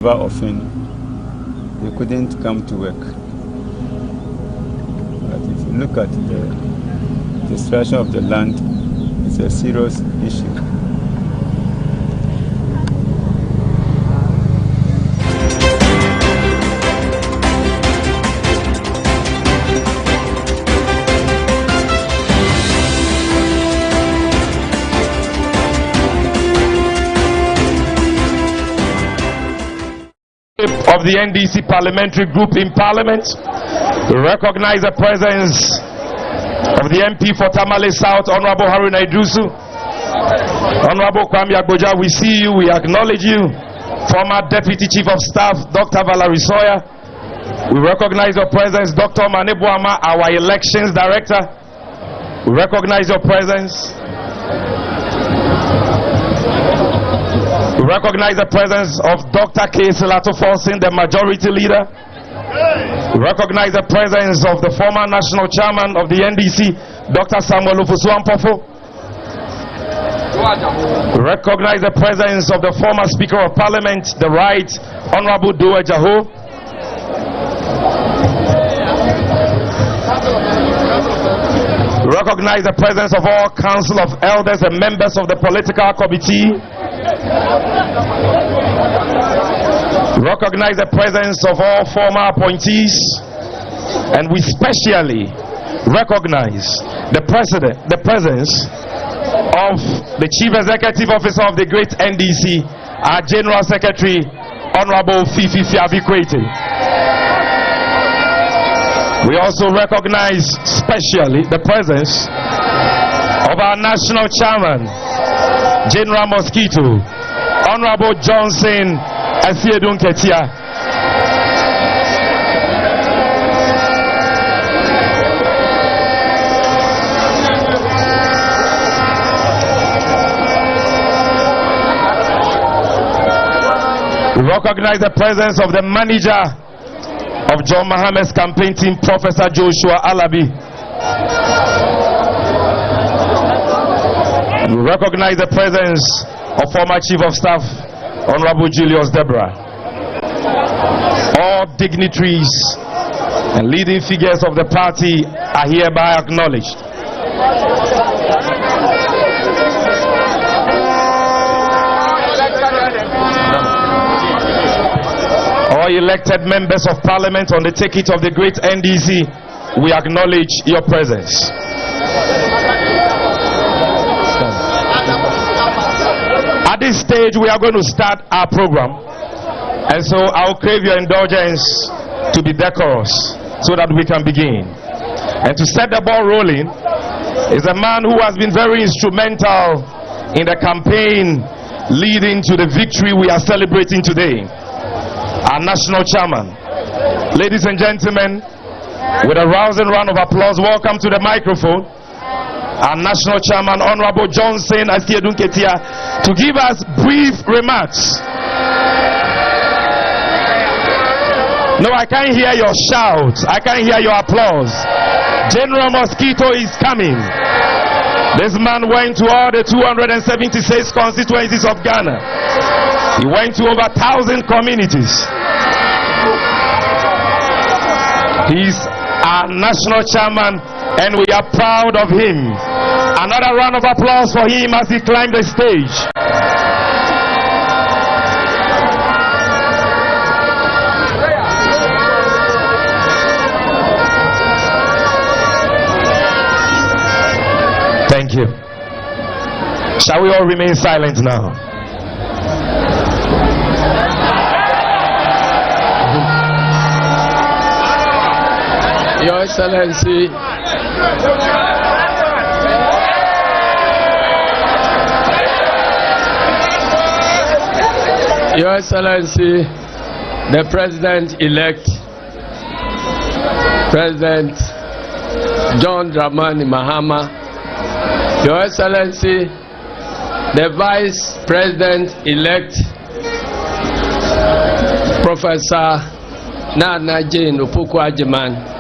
Often they couldn't come to work. But if you look at the destruction of the land, it's a serious issue. Of the NDC parliamentary group in parliament, we recognize the presence of the MP for Tamale South, Honorable Haruna Iddrisu. Honorable Kwame Agboja, we see you, we acknowledge you. Former Deputy Chief of Staff, Dr. Valerie Sawyer. We recognize your presence, Dr. Mahama, our elections director. We recognize your presence. We recognize the presence of Dr. K. Silato Forsin, the majority leader. We recognize the presence of the former national chairman of the NDC, Dr. Samuel Ofosu-Ampofo. We recognize the presence of the former Speaker of Parliament, the Right Honorable Doe Jaho. We recognize the presence of all Council of Elders and members of the political committee. Recognize the presence of all former appointees, and we specially recognize the presence of the Chief Executive Officer of the great NDC, our General Secretary, Honorable Fifi Fiabikwete. We also recognize specially the presence of our National Chairman, General Mosquito, Honorable Johnson Asiedun Ketia. We recognize the presence of the manager of John Mahama's campaign team, Professor Joshua Alabi. We recognize the presence of former Chief of Staff, Honorable Julius Deborah. All dignitaries and leading figures of the party are hereby acknowledged. All elected members of Parliament on the ticket of the great NDC, we acknowledge your presence. At this stage, we are going to start our program, and so I'll crave your indulgence to be decorous so that we can begin. And to set the ball rolling is a man who has been very instrumental in the campaign leading to the victory we are celebrating today, our national chairman. Ladies and gentlemen, with a rousing round of applause, welcome to the microphone our national chairman, Honorable Johnson Asiedun Ketia, to give us brief remarks. No, I can't hear your shouts. I can't hear your applause. General Mosquito is coming. This man went to all the 276 constituencies of Ghana. He went to over 1,000 communities. He's our national chairman, and we are proud of him. Another round of applause for him as he climbed the stage. Thank you. Shall we all remain silent now? Your Excellency, Your Excellency, the President-elect, President John Dramani Mahama, Your Excellency, the Vice President-elect, Professor Nana Jane Opoku-Agyeman,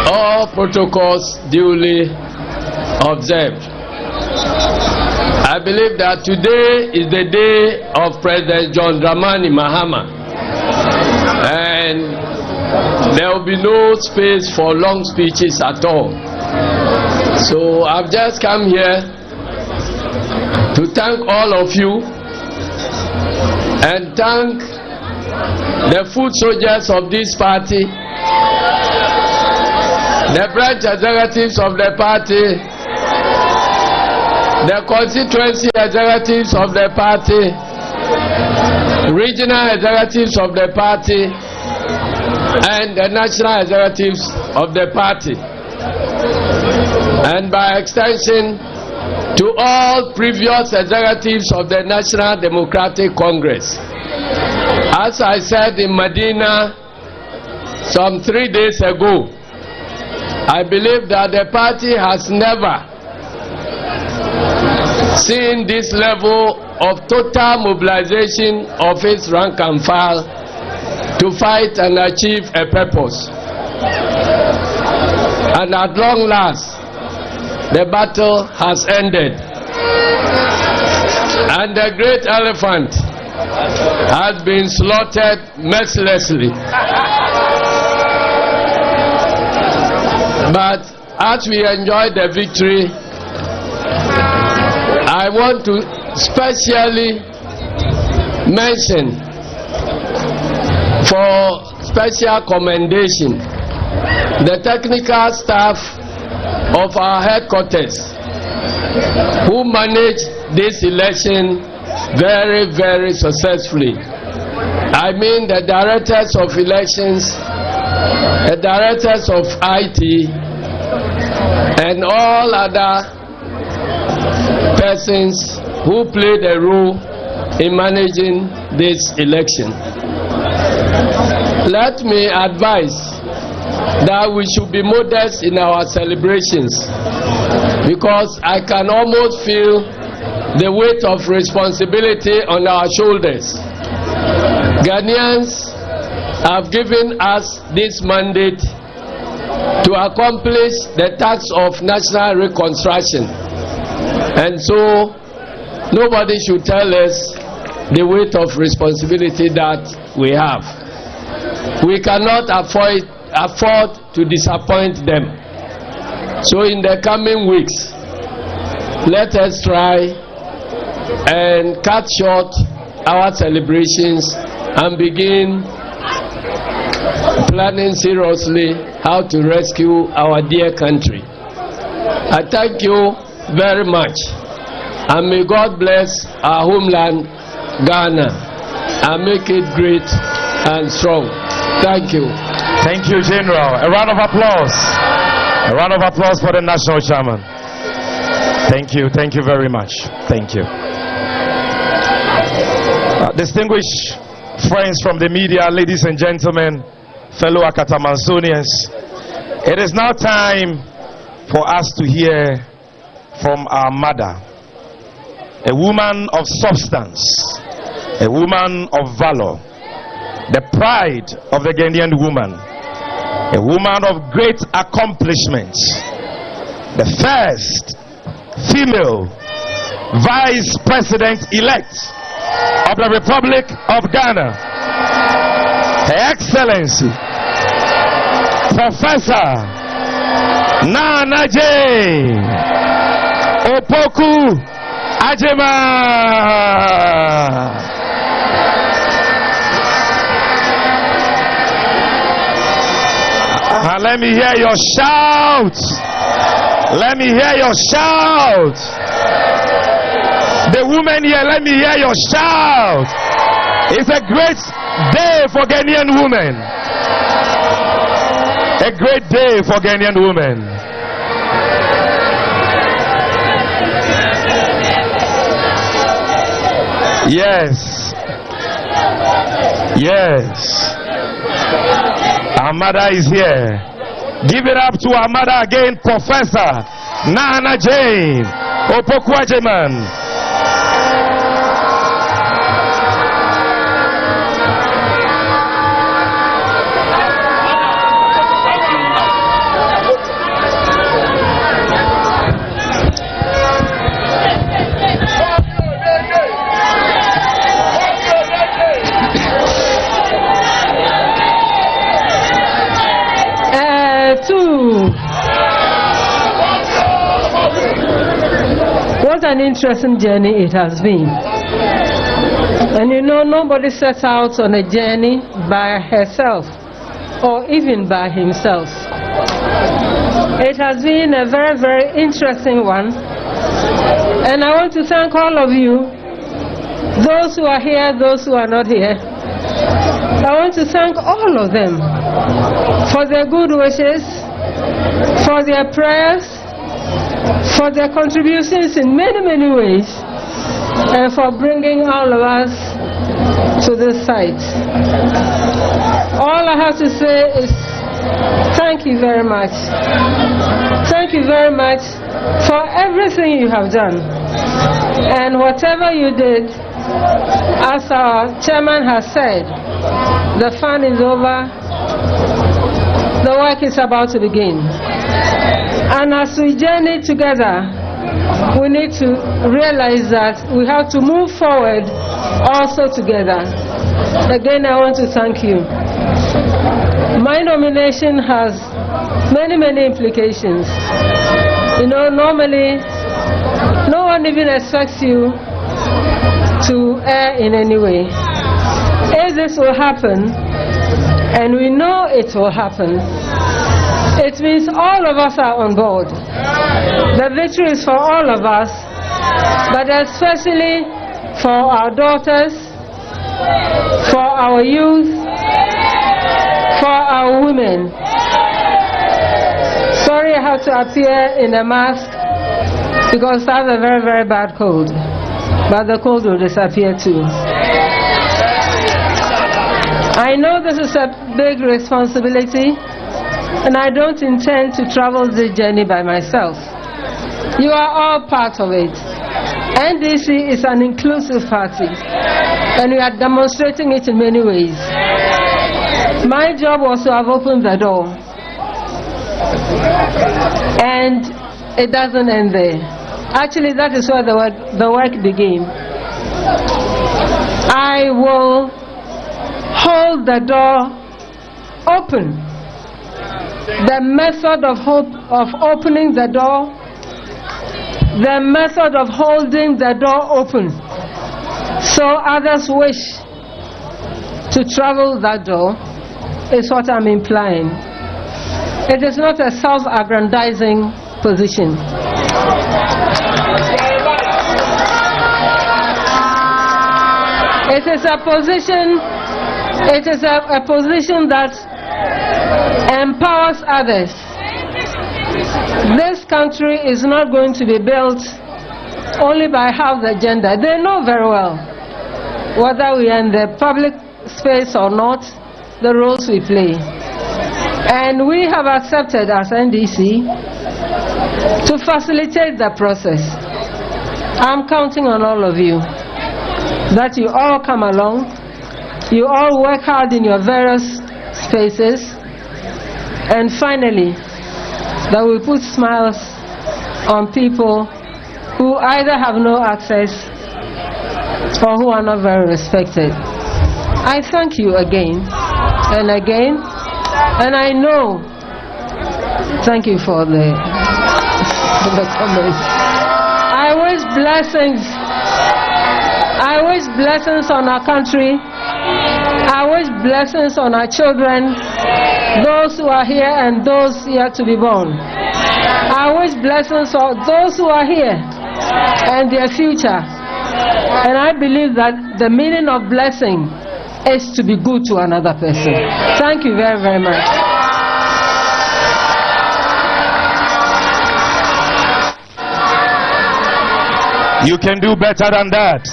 all protocols duly observed. I believe that today is the day of President John Dramani Mahama, and there will be no space for long speeches at all. So I've just come here to thank all of you and thank the foot soldiers of this party, the branch executives of the party, the constituency executives of the party, regional executives of the party, and the national executives of the party, and by extension to all previous executives of the National Democratic Congress. As I said in Medina some 3 days ago, I believe that the party has never seen this level of total mobilization of its rank and file to fight and achieve a purpose. And at long last, the battle has ended, and the great elephant has been slaughtered mercilessly. But as we enjoy the victory, I want to specially mention for special commendation the technical staff of our headquarters who managed this election very, very successfully. I mean the directors of elections, the directors of IT, and all other persons who played a role in managing this election. Let me advise that we should be modest in our celebrations, because I can almost feel the weight of responsibility on our shoulders. Ghanaians have given us this mandate to accomplish the task of national reconstruction, and so nobody should tell us the weight of responsibility that we have. We cannot afford to disappoint them. So in the coming weeks, let us try and cut short our celebrations and begin planning seriously how to rescue our dear country. I thank you very much, and may God bless our homeland, Ghana, and make it great and strong. Thank you. Thank you, General. A round of applause. A round of applause for the national chairman. Thank you. Thank you very much. Thank you. Distinguished friends from the media, ladies and gentlemen, fellow Akatamansonians, it is now time for us to hear from our mother, a woman of substance, a woman of valor, the pride of the Ghanaian woman, a woman of great accomplishments, the first female vice president-elect of the Republic of Ghana, Her Excellency Professor Nana J. Opoku Ajema. Let me hear your shout. Let me hear your shout. The women here, let me hear your shout. It's a great day for Ghanaian women. A great day for Ghanaian women. Yes. Yes. Our mother is here. Give it up to our mother again, Professor Nana Jane Opoku Ajeman. an interesting journey it has been. And you know, nobody sets out on a journey by herself or even by himself. It has been a very, very interesting one. And I want to thank all of you, those who are here, those who are not here. I want to thank all of them for their good wishes, for their prayers, for their contributions in many, many ways, and for bringing all of us to this site. All I have to say is thank you very much. Thank you very much for everything you have done. And whatever you did, as our chairman has said, the fun is over, the work is about to begin. And as we journey together, we need to realize that we have to move forward also together. Again, I want to thank you. My nomination has many, many implications. You know, normally, no one even expects you to err in any way. If this will happen, and we know it will happen, it means all of us are on board. The victory is for all of us, but especially for our daughters, for our youth, for our women. Sorry I have to appear in a mask because I have a very, very bad cold. But the cold will disappear too. I know this is a big responsibility, and I don't intend to travel this journey by myself. You are all part of it. NDC is an inclusive party, and we are demonstrating it in many ways. My job was to have opened the door, and it doesn't end there. Actually, that is where the work began. I will hold the door open. The method of opening the door, the method of holding the door open so others wish to travel that door is what I'm implying. It is not a self-aggrandizing position. It is a position that empowers others. This country is not going to be built only by half the gender. They know very well, whether we are in the public space or not, the roles we play. And we have accepted as NDC to facilitate the process. I'm counting on all of you, that you all come along, you all work hard in your various spaces, and finally, that we put smiles on people who either have no access or who are not very respected. I thank you again and again, and I know, thank you for the comments. I wish blessings on our country. I wish blessings on our children, those who are here and those yet to be born. I wish blessings on those who are here and their future. And I believe that the meaning of blessing is to be good to another person. Thank you very, very much. You can do better than that.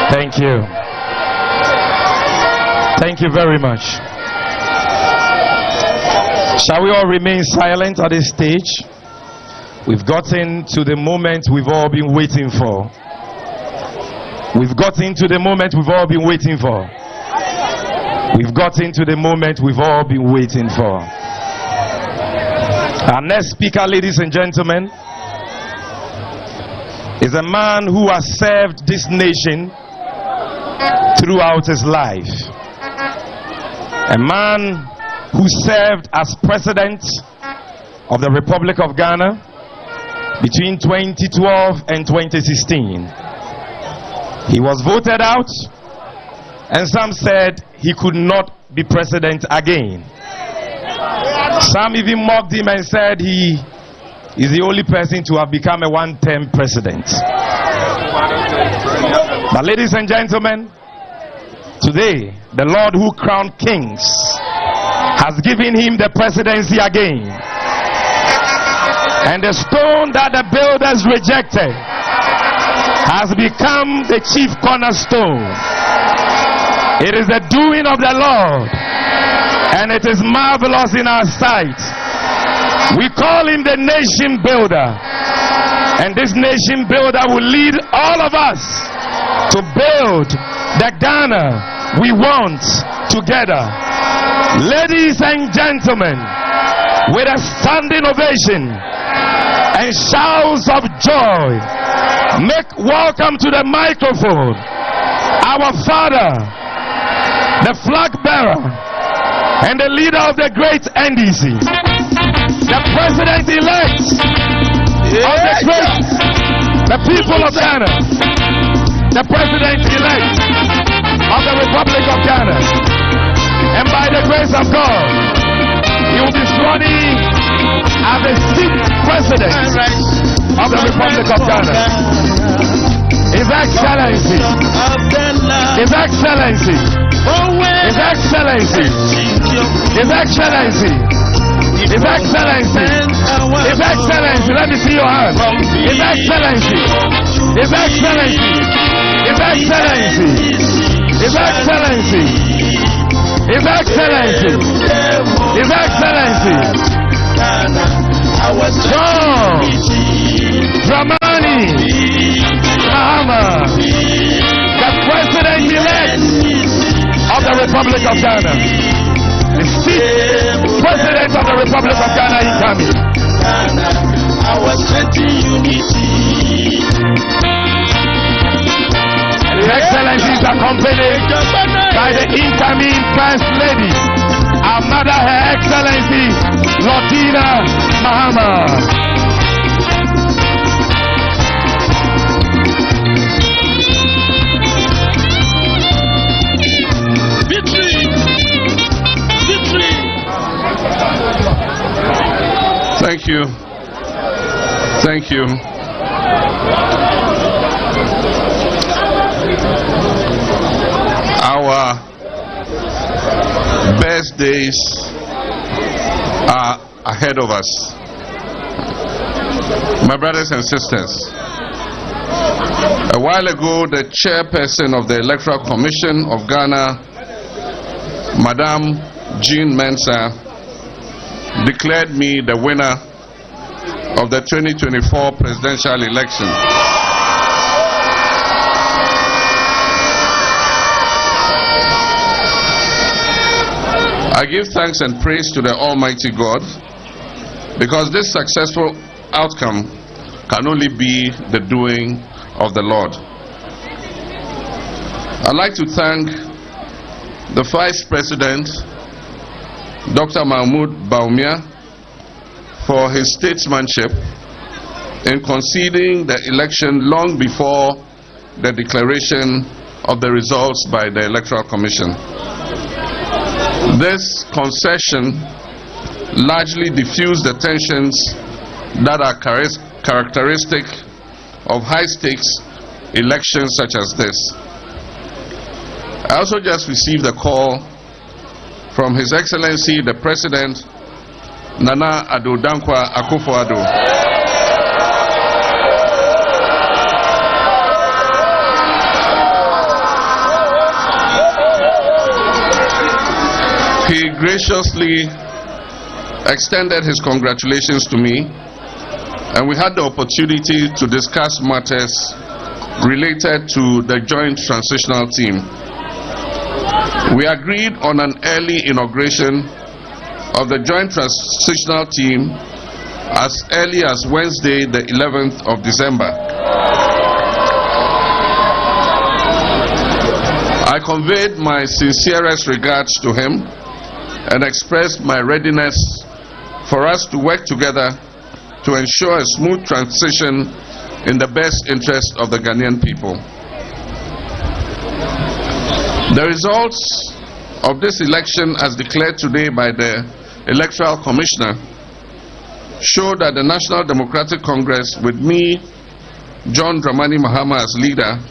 Thank you. Thank you very much. Shall we all remain silent at this stage? We've gotten to the moment we've all been waiting for. We've gotten to the moment we've all been waiting for. We've gotten to the moment we've all been waiting for. Our next speaker, ladies and gentlemen, is a man who has served this nation throughout his life. A man who served as president of the Republic of Ghana, between 2012 and 2016. He was voted out, and some said he could not be president again. Some even mocked him and said he is the only person to have become a one-term president. But ladies and gentlemen, today the Lord who crowned kings has given him the presidency again. And the stone that the builders rejected has become the chief cornerstone. It is the doing of the Lord, and it is marvelous in our sight. We call him the nation builder, and this nation builder will lead all of us to build the Ghana we want together. Ladies and gentlemen, with a standing ovation and shouts of joy, make welcome to the microphone our father, the flag bearer and the leader of the great NDC, the president-elect of the people of Ghana, the president-elect of the Republic of Ghana. And by the grace of God, he will be sworn in as the 6th president of the Republic of Ghana. His Excellency, His Excellency, His Excellency, His Excellency, His Excellency, His Excellency, let me see your hand. His Excellency, His Excellency, His Excellency, His Excellency, His Excellency, His Excellency, John Dramani Mahama, the President-elect of the Republic of Ghana, the 6th President of the Republic of Ghana incoming. Our unity. His Excellency is accompanied by the incoming First Lady, our mother, Her Excellency Lordina Mahama. Thank you. Thank you. Our best days are ahead of us. My brothers and sisters, a while ago, the chairperson of the Electoral Commission of Ghana, Madame Jean Mensah, declared me the winner of the 2024 presidential election. I give thanks and praise to the Almighty God, because this successful outcome can only be the doing of the Lord. I'd like to thank the Vice President, Dr. Mahmoud Bawumia, for his statesmanship in conceding the election long before the declaration of the results by the Electoral Commission. This concession largely diffused the tensions that are characteristic of high-stakes elections such as this. I also just received a call from His Excellency the President, Nana Addo Dankwa Akufo-Addo. He graciously extended his congratulations to me, and we had the opportunity to discuss matters related to the Joint Transitional Team. We agreed on an early inauguration of the Joint Transitional Team as early as Wednesday, the 11th of December. I conveyed my sincerest regards to him and expressed my readiness for us to work together to to ensure a smooth transition in the best interest of the Ghanaian people. The results of this election, as declared today by the Electoral Commissioner, show that the National Democratic Congress, with me, John Dramani Mahama, as leader,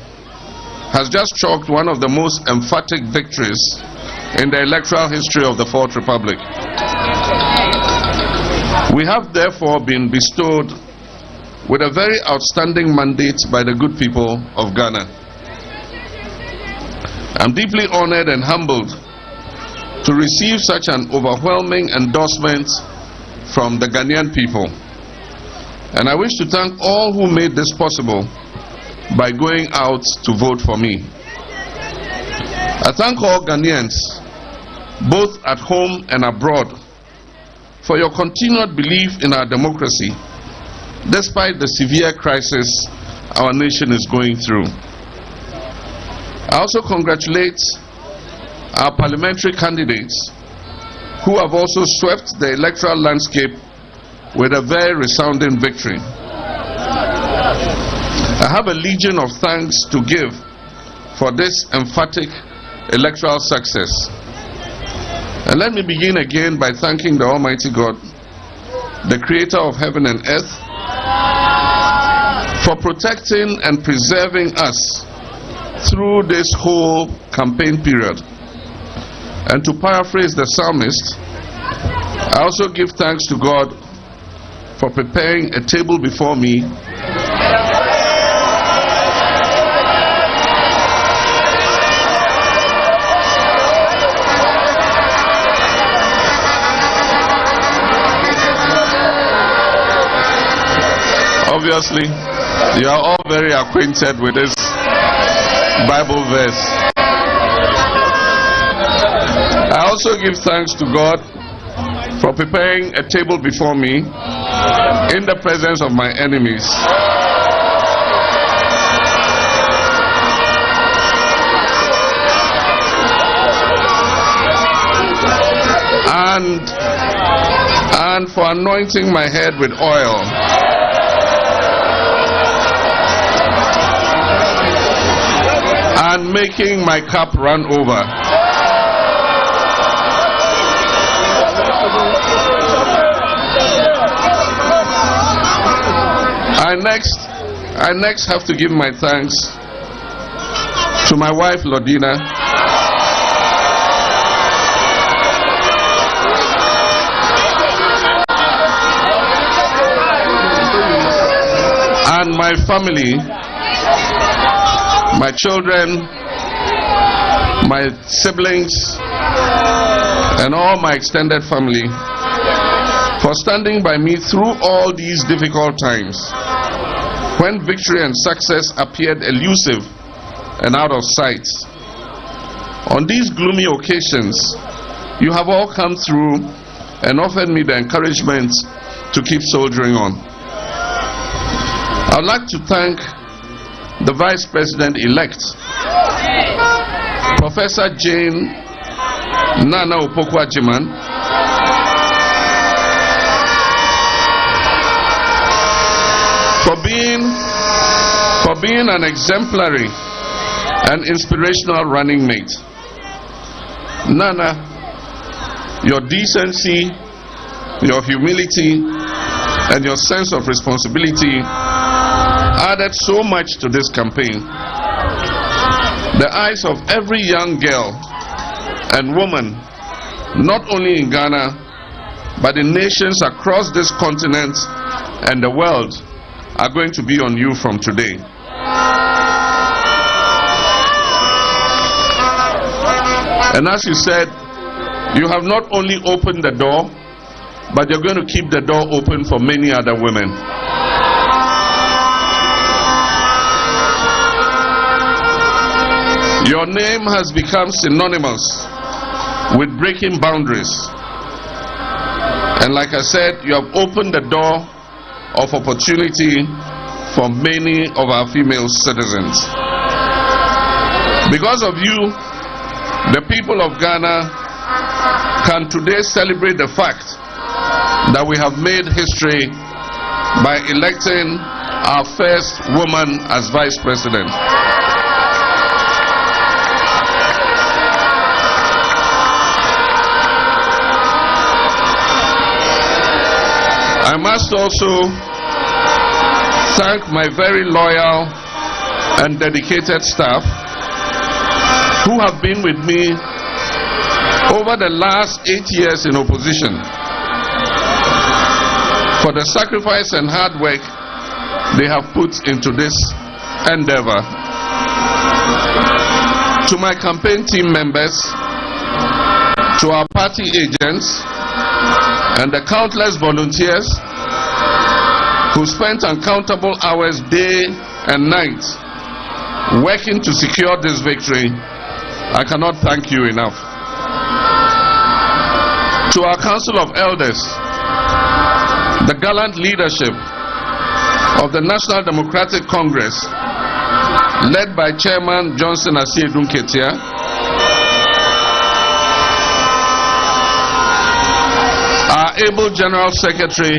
has just chalked one of the most emphatic victories in the electoral history of the Fourth Republic. We have therefore been bestowed with a very outstanding mandate by the good people of Ghana. I'm deeply honored and humbled to receive such an overwhelming endorsement from the Ghanaian people. And I wish to thank all who made this possible by going out to vote for me. I thank all Ghanaians, both at home and abroad, for your continued belief in our democracy, despite the severe crisis our nation is going through. I also congratulate our parliamentary candidates who have also swept the electoral landscape with a very resounding victory. I have a legion of thanks to give for this emphatic electoral success. And let me begin again by thanking the Almighty God, the creator of heaven and earth, for protecting and preserving us through this whole campaign period. And to paraphrase the psalmist, I also give thanks to God for preparing a table before me Obviously, you are all very acquainted with this Bible verse. I also give thanks to God for preparing a table before me in the presence of my enemies. And for anointing my head with oil. And making my cup run over. I next have to give my thanks to my wife Lodina, and my family, my children, my siblings, and all my extended family for standing by me through all these difficult times when victory and success appeared elusive and out of sight. On these gloomy occasions, you have all come through and offered me the encouragement to keep soldiering on. I would like to thank the Vice President-elect, Professor Jane Nana Opoku-Agyeman, for being an exemplary and inspirational running mate. Nana, your decency, your humility, and your sense of responsibility added so much to this campaign. The eyes of every young girl and woman, not only in Ghana, but in nations across this continent and the world, are going to be on you from today. And as you said, you have not only opened the door, but you're going to keep the door open for many other women. Your name has become synonymous with breaking boundaries. And like I said, you have opened the door of opportunity for many of our female citizens. Because of you, the people of Ghana can today celebrate the fact that we have made history by electing our first woman as Vice President. I must also thank my very loyal and dedicated staff who have been with me over the last 8 years in opposition for the sacrifice and hard work they have put into this endeavor. To my campaign team members, to our party agents, and the countless volunteers who spent uncountable hours day and night working to secure this victory, I cannot thank you enough. To our Council of Elders, the gallant leadership of the National Democratic Congress, led by Chairman Johnson Asiedu Nketia, our able General Secretary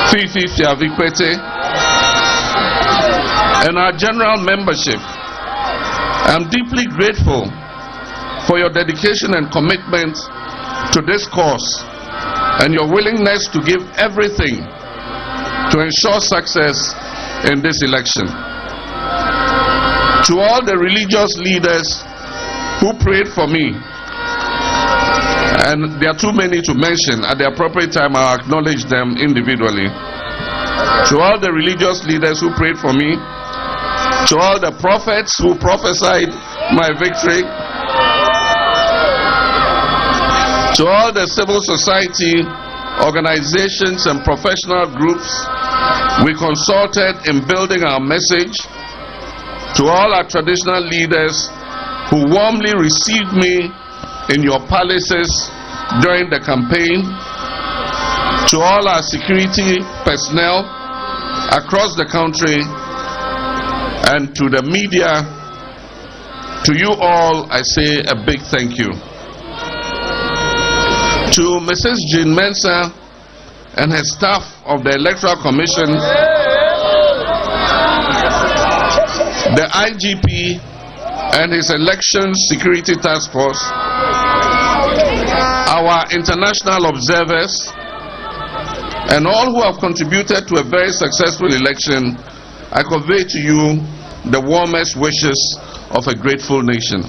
Fifi Fiavikwete, and our general membership, I'm deeply grateful for your dedication and commitment to this cause and your willingness to give everything to ensure success in this election. To all the religious leaders who prayed for me, and there are too many to mention, at the appropriate time I'll acknowledge them individually. To all the religious leaders who prayed for me, to all the prophets who prophesied my victory, to all the civil society organizations and professional groups we consulted in building our message, to all our traditional leaders who warmly received me in your palaces during the campaign, to all our security personnel across the country, and to the media, to you all I say a big thank you. To Mrs. Jean Mensah and her staff of the Electoral Commission, the IGP and his Election Security Task Force, our international observers, and all who have contributed to a very successful election, I convey to you the warmest wishes of a grateful nation.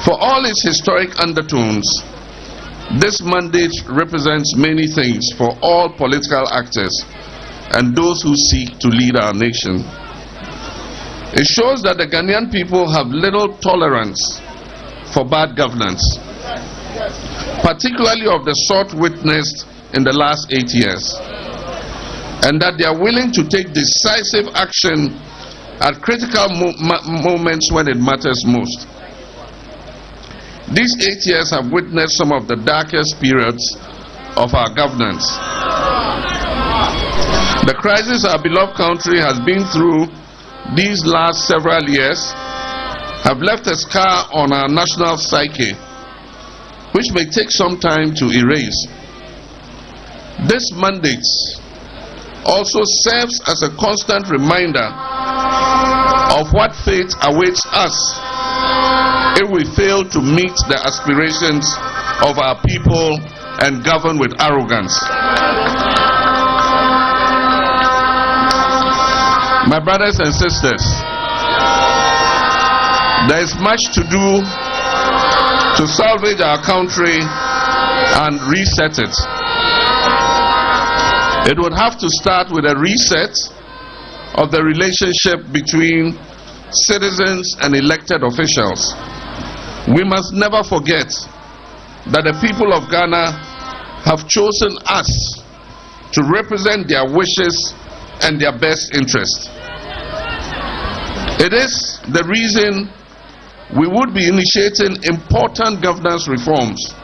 For all its historic undertones, this mandate represents many things for all political actors and those who seek to lead our nation. It shows that the Ghanaian people have little tolerance for bad governance, particularly of the sort witnessed in the last 8 years, and that they are willing to take decisive action at critical moments when it matters most. These 8 years have witnessed some of the darkest periods of our governance. The crisis our beloved country has been through these last several years have left a scar on our national psyche, which may take some time to erase. This mandate also serves as a constant reminder of what fate awaits us if we fail to meet the aspirations of our people and govern with arrogance. My brothers and sisters, there is much to do to salvage our country and reset it. It would have to start with a reset of the relationship between citizens and elected officials. We must never forget that the people of Ghana have chosen us to represent their wishes and their best interest. It is the reason we would be initiating important governance reforms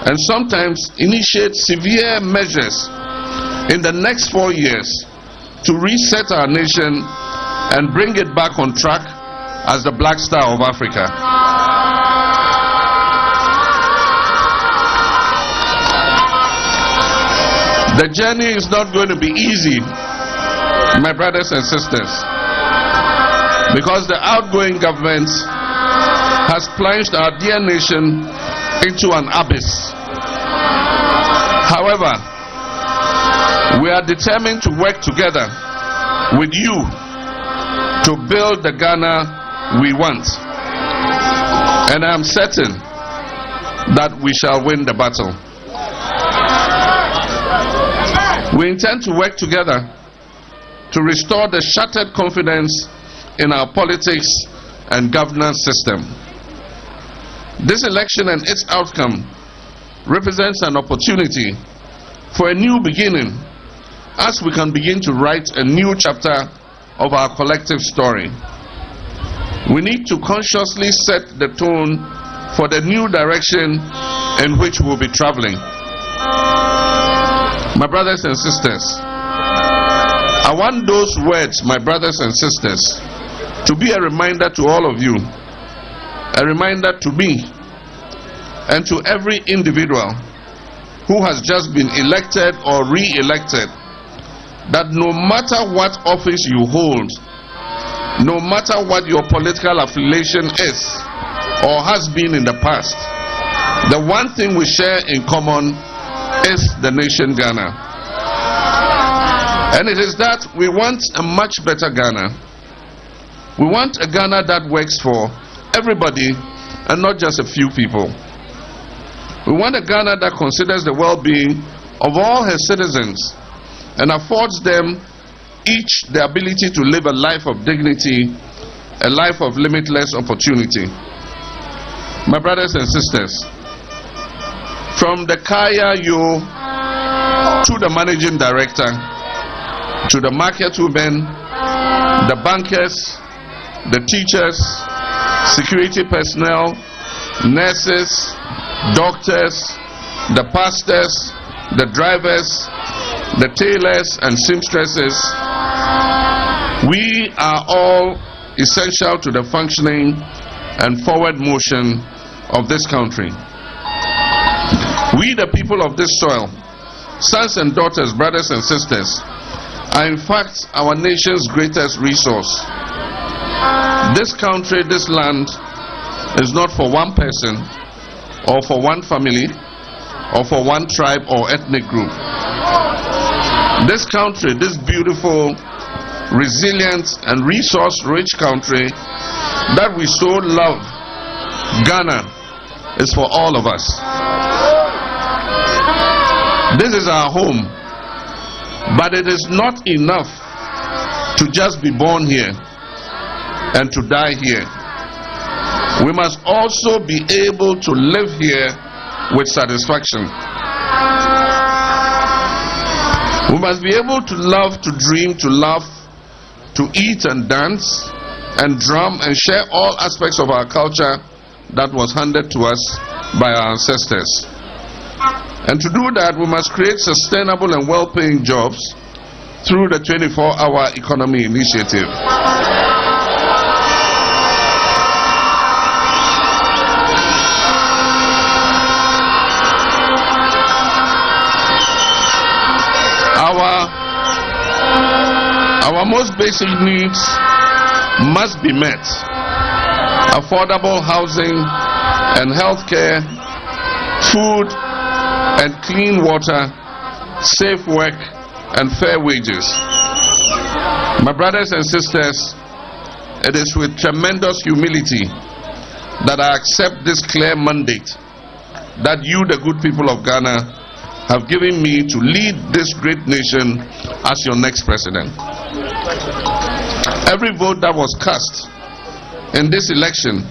and sometimes initiate severe measures in the next 4 years to reset our nation and bring it back on track as the Black Star of Africa. The journey is not going to be easy, my brothers and sisters, because the outgoing government has plunged our dear nation into an abyss. However, we are determined to work together with you to build the Ghana we want. And I am certain that we shall win the battle. We intend to work together to restore the shattered confidence in our politics and governance system. This election and its outcome represents an opportunity for a new beginning, as we can begin to write a new chapter of our collective story. We need to consciously set the tone for the new direction in which we'll be traveling. My brothers and sisters, I want those words, my brothers and sisters, to be a reminder to all of you, a reminder to me, and to every individual who has just been elected or re-elected, that no matter what office you hold, no matter what your political affiliation is or has been in the past, the one thing we share in common is the nation Ghana. And it is that we want a much better Ghana. We want a Ghana that works for everybody and not just a few people. We want a Ghana that considers the well-being of all her citizens and affords them each the ability to live a life of dignity, a life of limitless opportunity. My brothers and sisters, from the Kaya Yo to the managing director, to the market women, the bankers, the teachers, security personnel, nurses, doctors, the pastors, the drivers, the tailors and seamstresses, we are all essential to the functioning and forward motion of this country. We, the people of this soil, sons and daughters, brothers and sisters, are in fact our nation's greatest resource. This country, this land, is not for one person or for one family or for one tribe or ethnic group. This country, this beautiful, resilient and resource-rich country that we so love, Ghana, is for all of us. This is our home, but it is not enough to just be born here and to die here. We must also be able to live here with satisfaction. We must be able to love, to dream, to laugh, to eat and dance and drum and share all aspects of our culture that was handed to us by our ancestors. And to do that, we must create sustainable and well-paying jobs through the 24-hour economy initiative. Our most basic needs must be met. Affordable housing and health care, food and clean water, safe work and fair wages. My brothers and sisters, it is with tremendous humility that I accept this clear mandate that you, the good people of Ghana, have given me to lead this great nation as your next president. Every vote that was cast in this election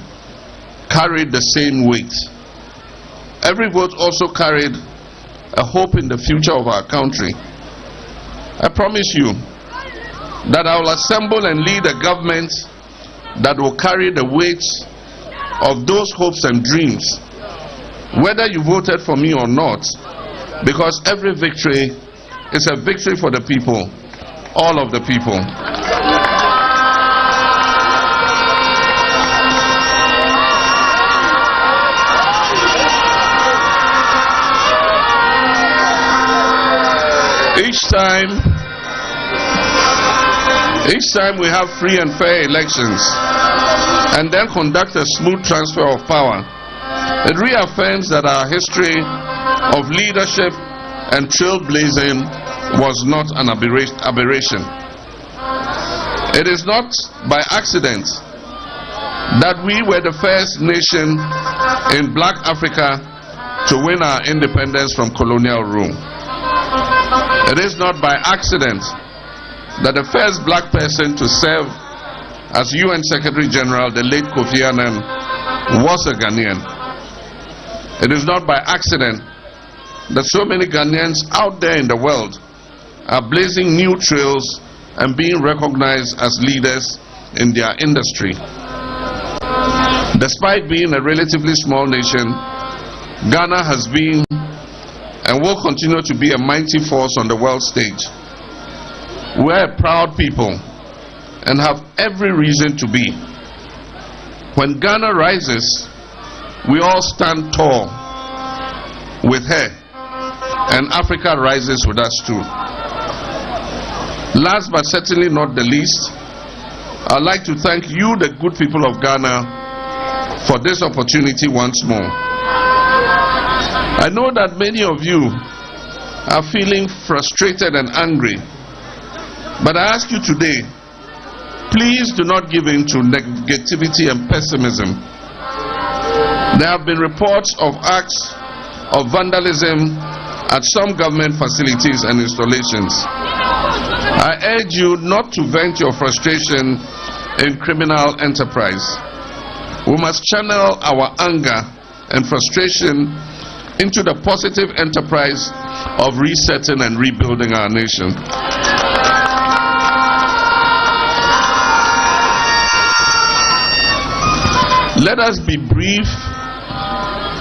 carried the same weight. Every vote also carried a hope in the future of our country. I promise you that I will assemble and lead a government that will carry the weight of those hopes and dreams, whether you voted for me or not, because every victory is a victory for the people, all of the people. Each time we have free and fair elections and then conduct a smooth transfer of power, it reaffirms that our history of leadership and trailblazing was not an aberration. It is not by accident that we were the first nation in Black Africa to win our independence from colonial rule. It is not by accident that the first black person to serve as UN Secretary General, the late Kofi Annan, was a Ghanaian. It is not by accident that so many Ghanaians out there in the world are blazing new trails and being recognized as leaders in their industry. Despite being a relatively small nation, Ghana has been and will continue to be a mighty force on the world stage. We're a proud people and have every reason to be. When Ghana rises, we all stand tall with her, and Africa rises with us too. Last but certainly not the least, I'd like to thank you, the good people of Ghana, for this opportunity once more. I know that many of you are feeling frustrated and angry, but I ask you today, please do not give in to negativity and pessimism. There have been reports of acts of vandalism at some government facilities and installations. I urge you not to vent your frustration in criminal enterprise. We must channel our anger and frustration into the positive enterprise of resetting and rebuilding our nation. Let us be brief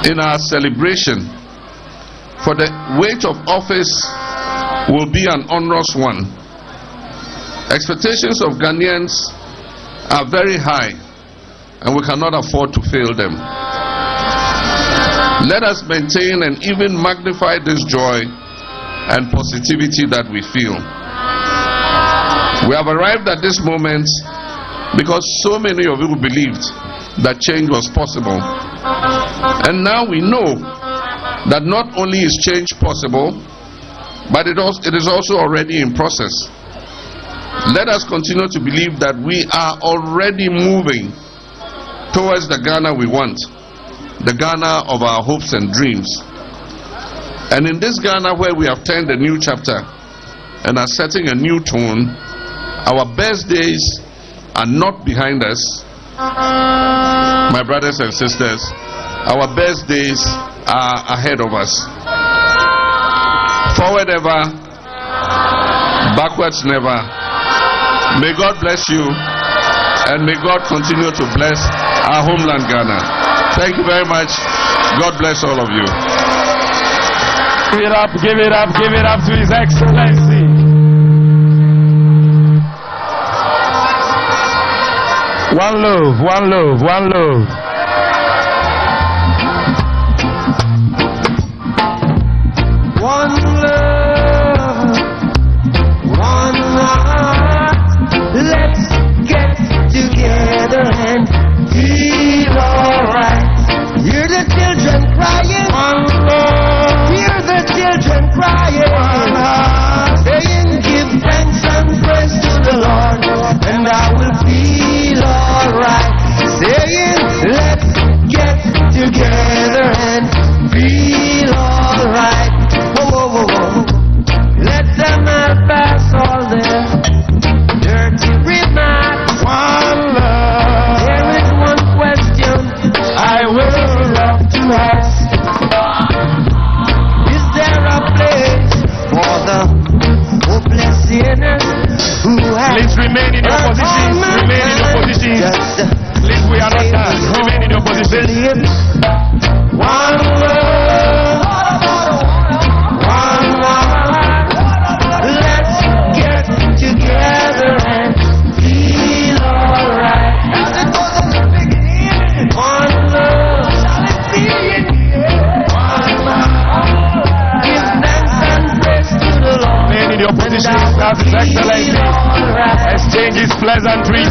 in our celebration, for the weight of office will be an onerous one. Expectations of Ghanaians are very high, and we cannot afford to fail them. Let us maintain and even magnify this joy and positivity that we feel. We have arrived at this moment because so many of you believed that change was possible. And now we know that not only is change possible, but it is also already in process. Let us continue to believe that we are already moving towards the Ghana we want, the Ghana of our hopes and dreams. And in this Ghana where we have turned a new chapter and are setting a new tone, our best days are not behind us. My brothers and sisters, our best days are ahead of us. Forward ever, backwards never. May God bless you, and may God continue to bless our homeland Ghana. Thank you very much. God bless all of you. Give it up, give it up, give it up to His Excellency. One love, one love, one love. One love, one heart. Let's get together and feel alright. Hear the children crying. One love. Hear the children crying. One heart. Saying, give thanks and praise to the Lord, and I will feel alright. Saying, let's get together and feel alright. Whoa, whoa, whoa, whoa. Let them pass all their dirty remarks. One love. There is one question exchange his pleasantries.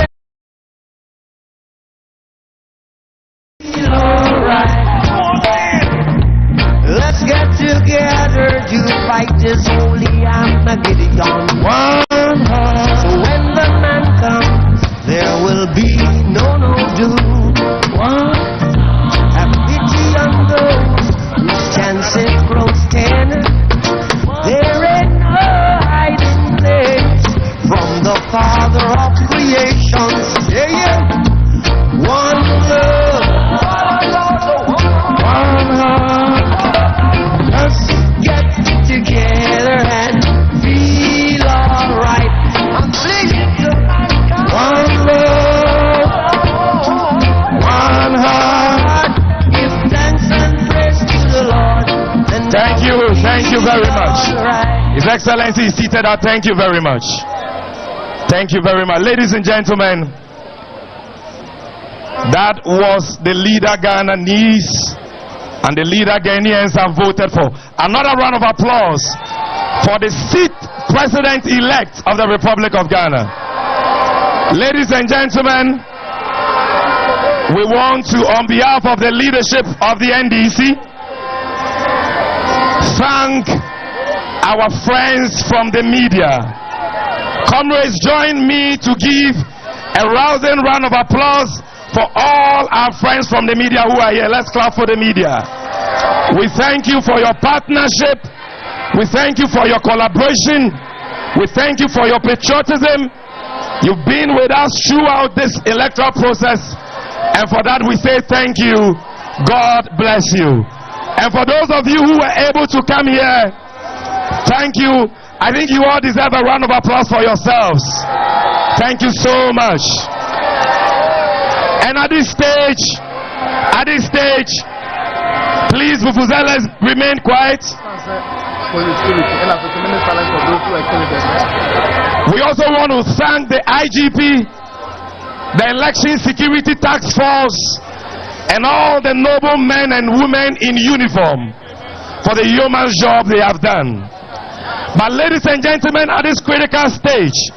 Let's get together to fight this holy Armageddon. One heart. So when the man comes, there will be no doom. One. Have pity on those whose chances grow thin. There ain't no hiding place from the Father of creation. Yeah, yeah. One love. One heart. Let's get together and feel alright. I'm singing to one love, one heart. Give thanks and praise to the Lord. Thank you very much. His Excellency is seated out. Thank you very much. Thank you very much. Ladies and gentlemen, that was the leader Ghana needs and the leader Ghanaians have voted for. Another round of applause for the seat president-elect of the Republic of Ghana. Ladies and gentlemen, we want to, on behalf of the leadership of the NDC, thank our friends from the media. Comrades, join me to give a rousing round of applause for all our friends from the media who are here. Let's clap for the media. We thank you for your partnership. We thank you for your collaboration. We thank you for your patriotism. You've been with us throughout this electoral process, and for that we say thank you. God bless you. And for those of you who were able to come here, thank you. I think you all deserve a round of applause for yourselves. Thank you so much. And at this stage, please, Vuvuzelas, remain quiet. We also want to thank the IGP, the Election Security Task Force, and all the noble men and women in uniform for the yeoman's job they have done. But ladies and gentlemen, at this critical stage,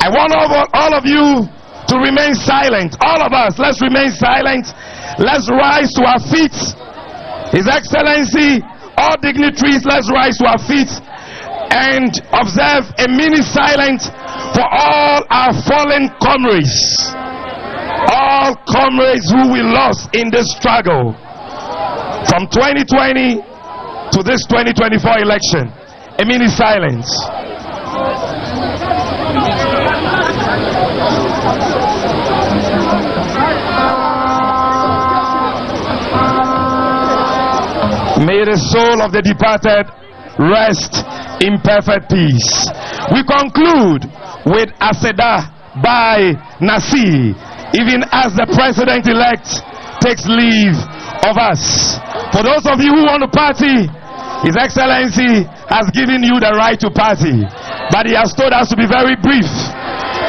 I want all of you to remain silent. All of us, let's remain silent. Let's rise to our feet. His Excellency, all dignitaries, let's rise to our feet and observe a minute silence for all our fallen comrades. All comrades who we lost in this struggle from 2020 to this 2024 election. A minute silence. May the soul of the departed rest in perfect peace. We conclude with Aseda by Nasi, even as the president-elect takes leave of us. For those of you who want to party, His Excellency has given you the right to party, but he has told us to be very brief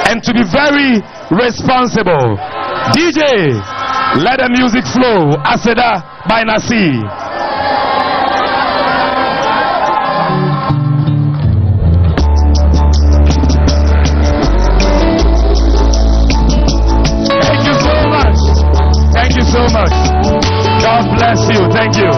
and to be very responsible. DJ, let the music flow. Aseda by Nasi. Thank you so much. God bless you. Thank you.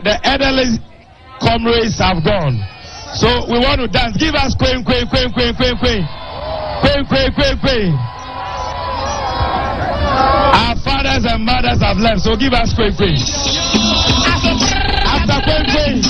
The elderly comrades have gone. So we want to dance. Give us queen, queen, queen, queen, queen, queen. Queen, queen, queen, queen. Our fathers and mothers have left, so give us queen, queen. After queen, queen.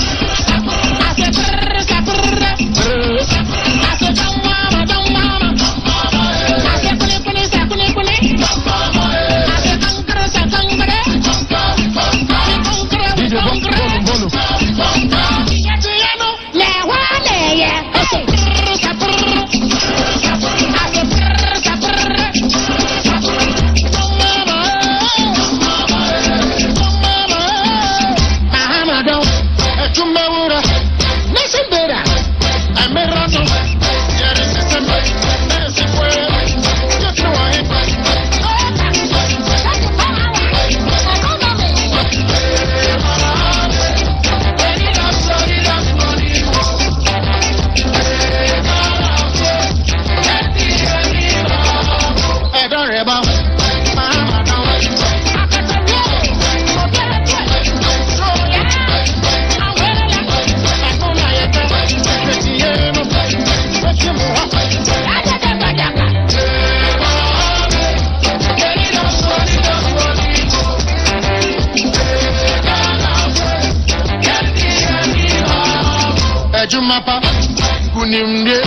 Jumapa, Kunimde,